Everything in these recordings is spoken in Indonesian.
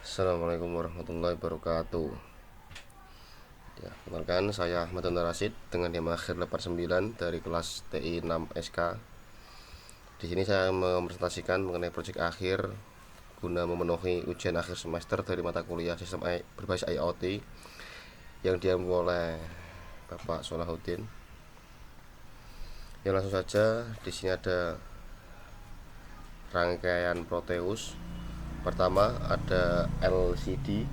Assalamualaikum warahmatullahi wabarakatuh. Ya, kenalkan saya Ahmad Anwar Rasid dengan tema akhir 89 dari kelas TI 6 SK. Di sini saya mempresentasikan mengenai proyek akhir guna memenuhi ujian akhir semester dari mata kuliah sistem berbasis IoT yang diambil oleh Bapak Solahuddin. Ya, langsung saja, di sini ada rangkaian Proteus. Pertama ada LCD,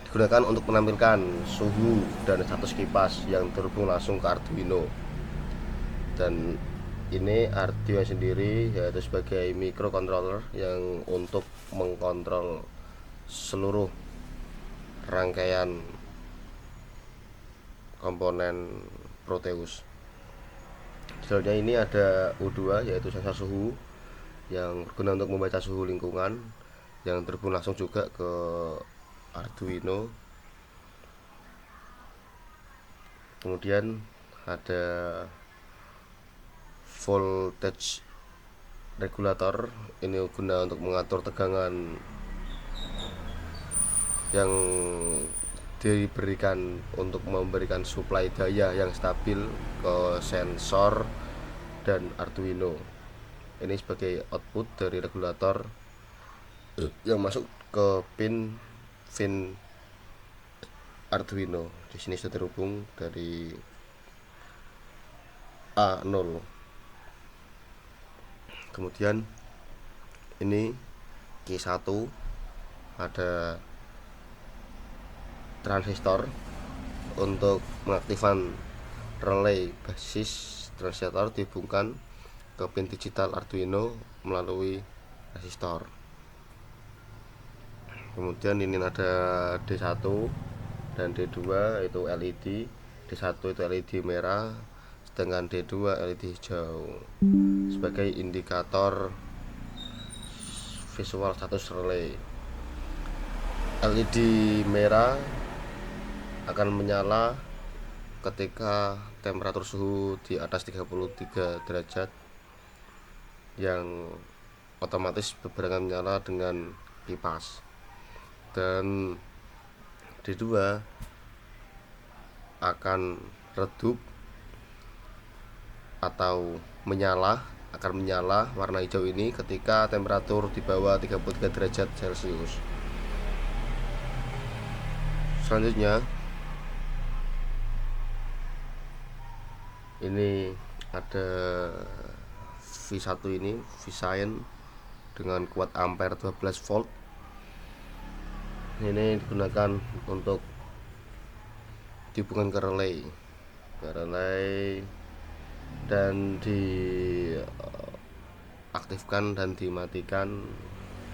digunakan untuk menampilkan suhu dan status kipas yang terhubung langsung ke Arduino. Dan ini Arduino sendiri yaitu sebagai microcontroller yang untuk mengkontrol seluruh rangkaian komponen Proteus. Selanjutnya ini ada U2 yaitu sensor suhu yang berguna untuk membaca suhu lingkungan yang terhubung langsung juga ke Arduino. Kemudian ada voltage regulator, ini guna untuk mengatur tegangan yang diberikan untuk memberikan suplai daya yang stabil ke sensor dan Arduino. Ini sebagai output dari regulator yang masuk ke pin Arduino. Di sini sudah terhubung dari A0. Kemudian ini Q1, ada transistor untuk mengaktifkan relay basis transistor dihubungkan ke pin digital Arduino melalui resistor. Kemudian ini ada D1 dan D2 itu LED. D1 itu LED merah, sedangkan D2 LED hijau sebagai indikator visual status relay. LED merah akan menyala ketika temperatur suhu di atas 33 derajat yang otomatis berbarengan menyala dengan kipas. Dan D2 akan redup atau akan menyala warna hijau ini ketika temperatur di bawah 33 derajat Celcius. Selanjutnya ini ada V1 ini V-Shine dengan kuat ampere 12 volt. Ini digunakan untuk dihubungkan ke relay dan diaktifkan dan dimatikan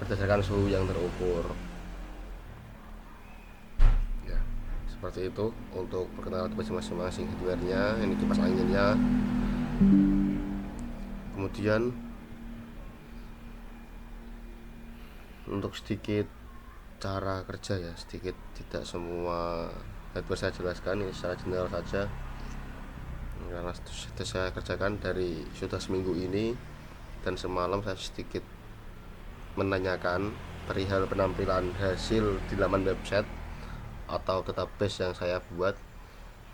berdasarkan suhu yang terukur. Ya, seperti itu untuk perkenalan device masing-masing hardware-nya. Ini kipas anginnya. Kemudian untuk sedikit cara kerja ya, sedikit, tidak semua hardware saya jelaskan, ini secara general saja karena sudah saya kerjakan dari sudah seminggu ini, dan semalam saya sedikit menanyakan perihal penampilan hasil di laman website atau database yang saya buat,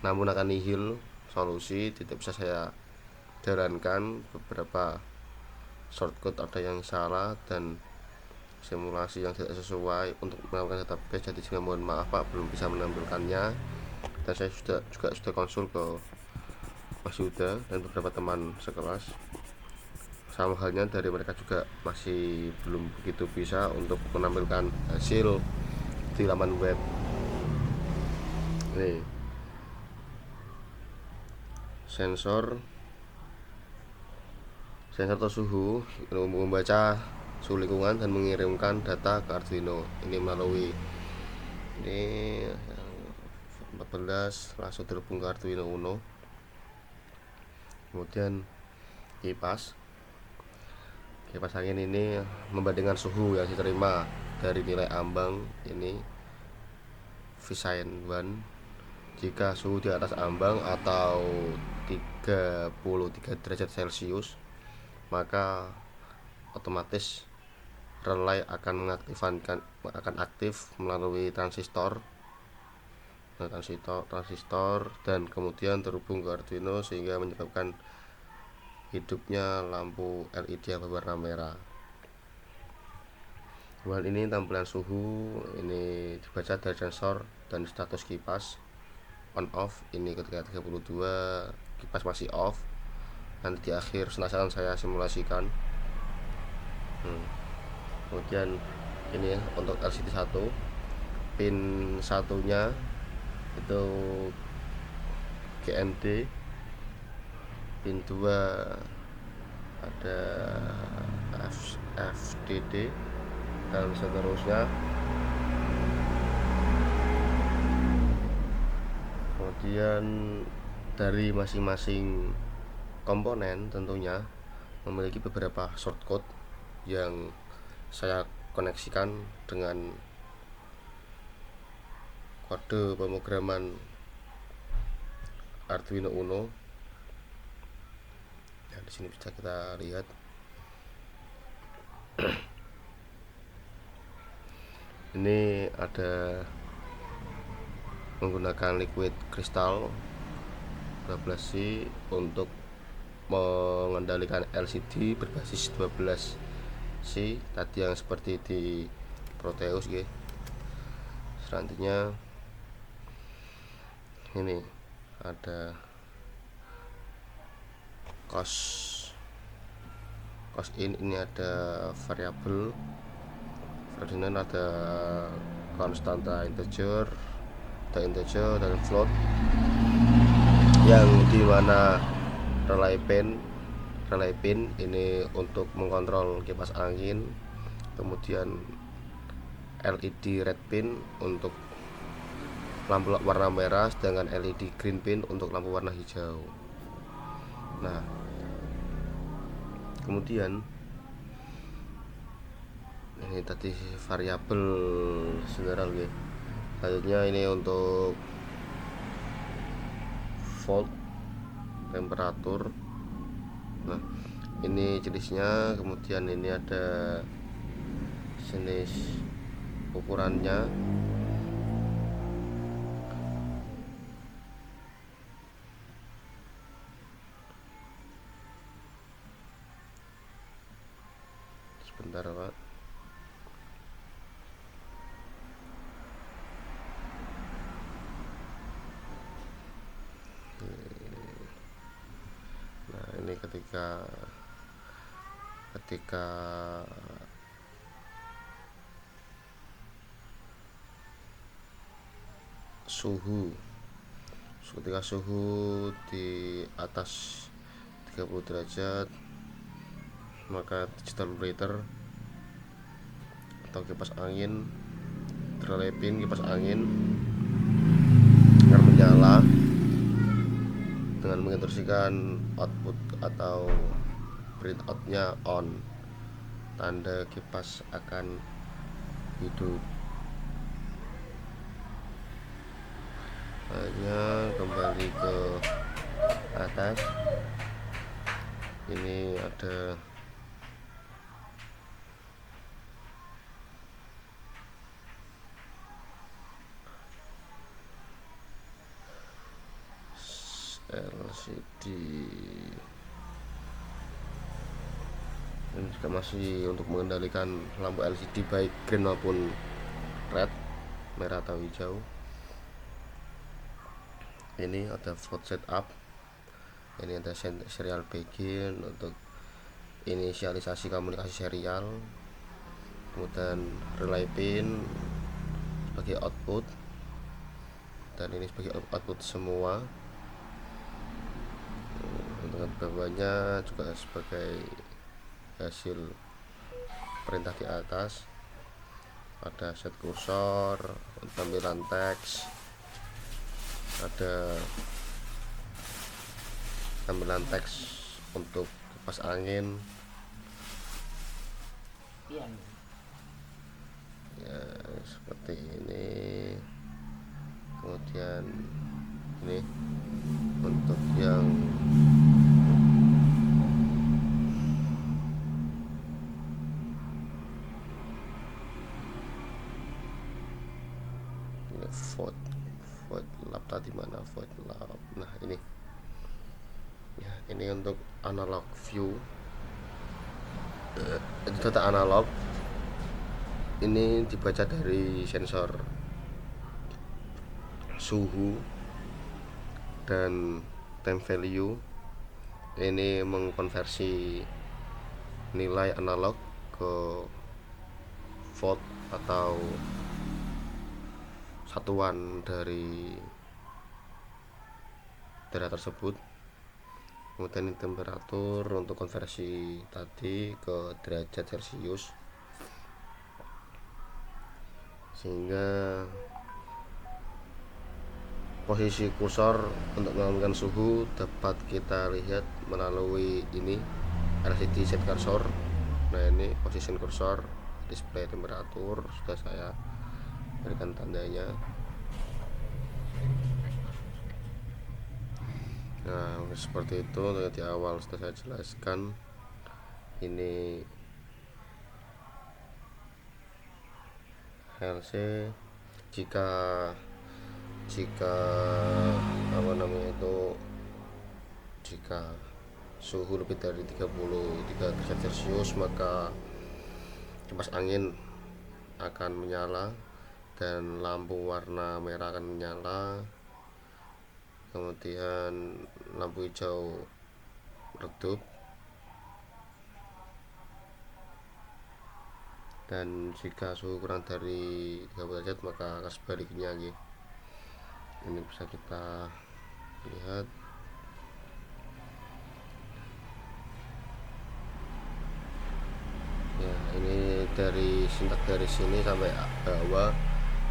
namun akan nihil solusi, tidak bisa saya jalankan. Beberapa shortcut ada yang salah dan simulasi yang tidak sesuai untuk melakukan database, jadi saya mohon maaf Pak, belum bisa menampilkannya. Dan saya juga sudah konsul ke Mas Yuda dan beberapa teman sekelas, sama halnya dari mereka juga masih belum begitu bisa untuk menampilkan hasil di laman web. Nih, sensor atau suhu membaca suhu lingkungan dan mengirimkan data ke Arduino. Ini melalui ini 14 langsung terhubung ke Arduino Uno. Kemudian kipas angin ini membandingkan suhu yang diterima dari nilai ambang ini V-Shine 1. Jika suhu di atas ambang atau 33 derajat Celcius, maka otomatis relay akan aktif melalui transistor. Nah, transistor dan kemudian terhubung ke Arduino sehingga menyebabkan hidupnya lampu LED yang berwarna merah. Hal ini tampilan suhu ini dibaca dari sensor dan status kipas on off. Ini ketika 32 kipas masih off. Nanti di akhir akan saya simulasikan. Kemudian ini untuk LCD 1, pin satunya itu GND, pin 2 ada FDD dan seterusnya. Kemudian dari masing-masing komponen tentunya memiliki beberapa shortcode yang saya koneksikan dengan kode pemrograman Arduino Uno. Nah, di sini bisa kita lihat. Ini ada menggunakan liquid crystal 12C untuk mengendalikan LCD berbasis 12C tadi yang seperti di Proteus ya. Selanjutnya ini ada cos in, ini ada variabel, kemudian ada konstanta integer dan float, yang dimana relay pin ini untuk mengontrol kipas angin, kemudian LED red pin untuk lampu warna merah, sedangkan LED green pin untuk lampu warna hijau. Nah, kemudian ini tadi variabel general ya. Selanjutnya ini untuk volt, temperatur. Nah, ini jenisnya. Kemudian ini ada jenis ukurannya. Sebentar Pak. Nah, ini ketika suhu di atas 30 derajat, maka digital operator atau kipas angin, relay pin kipas angin akan menyala dengan menginstruksikan output atau printoutnya on, tanda kipas akan hidup. Hanya kembali ke atas, ini ada LCD. Ini juga masih untuk mengendalikan lampu LCD baik green maupun red, merah atau hijau. Ini ada float setup, ini ada serial begin untuk inisialisasi komunikasi serial, kemudian relay pin sebagai output, dan ini sebagai output semua. Untuk bawahnya juga sebagai hasil perintah di atas. Ada set kursor, tampilan teks, ada tampilan teks untuk kipas angin ya seperti ini. Kemudian ini untuk yang void lab tadi mana, void lab. Nah ini ya, ini untuk analog view. Itu data analog, ini dibaca dari sensor suhu dan time value. Ini mengkonversi nilai analog ke volt atau satuan dari daerah tersebut. Kemudian ini temperatur untuk konversi tadi ke derajat Celcius, sehingga posisi kursor untuk menentukan suhu dapat kita lihat melalui ini LCD set cursor. Nah ini posisi kursor, display temperatur sudah saya berikan tandanya. Nah seperti itu di awal sudah saya jelaskan. Ini HLC jika apa namanya itu, jika suhu lebih dari 33 derajat Celcius maka kipas angin akan menyala dan lampu warna merah akan menyala. Kemudian lampu hijau redup, dan jika suhu kurang dari 30 derajat maka akan sebaliknya gitu. Ini bisa kita lihat. Ya ini dari sintak dari sini sampai bawah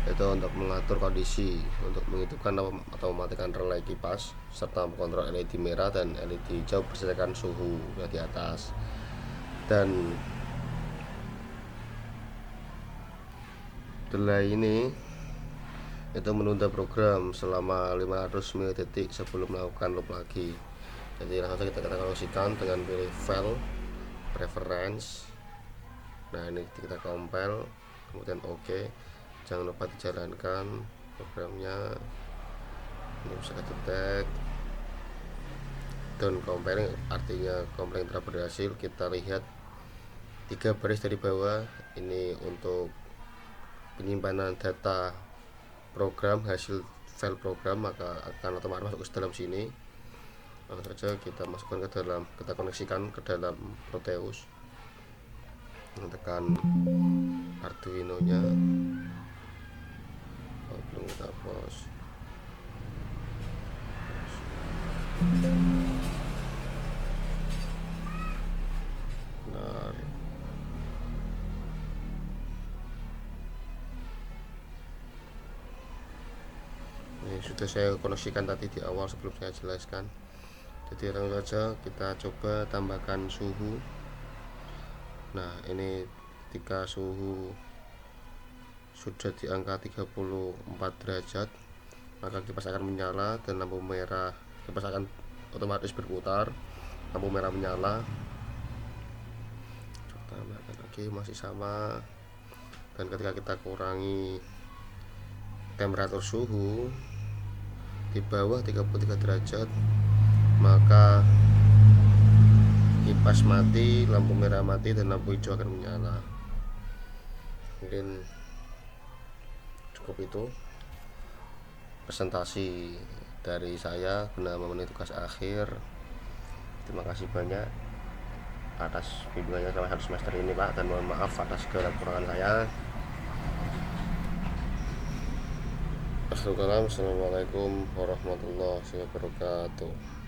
itu untuk mengatur kondisi, untuk menghidupkan atau mematikan relay kipas, serta mengontrol LED merah dan LED hijau berdasarkan suhu yang di atas. Dan delay ini itu menunda program selama 500 mili-detik sebelum melakukan loop lagi. Jadi langsung kita koneksikan dengan pilih file preference. Nah ini kita compile, kemudian OK. Jangan lupa dijalankan programnya. Ini bisa kita tag down compiling, artinya compiling telah berhasil. Kita lihat 3 baris dari bawah, ini untuk penyimpanan data program, hasil file program, maka akan otomatis masuk ke dalam sini. Langsung saja kita masukkan ke dalam, kita koneksikan ke dalam Proteus. Tekan Arduino nya, belum kita pause. Benar. Ini sudah saya koneksikan tadi di awal sebelum saya jelaskan. Jadi langsung saja kita coba tambahkan suhu. Nah ini ketika suhu sudah di angka 34 derajat maka kipas akan menyala dan lampu merah, kipas akan otomatis berputar, lampu merah menyala. Kita tambahkan lagi, masih sama. Dan ketika kita kurangi temperatur suhu di bawah 33 derajat maka kipas mati, lampu merah mati, dan lampu hijau akan menyala. Mungkin cukup itu presentasi dari saya guna memenuhi tugas akhir. Terima kasih banyak atas bimbingannya selama 1 semester ini Pak, dan mohon maaf atas kekurangan saya. Assalamualaikum warahmatullahi wabarakatuh.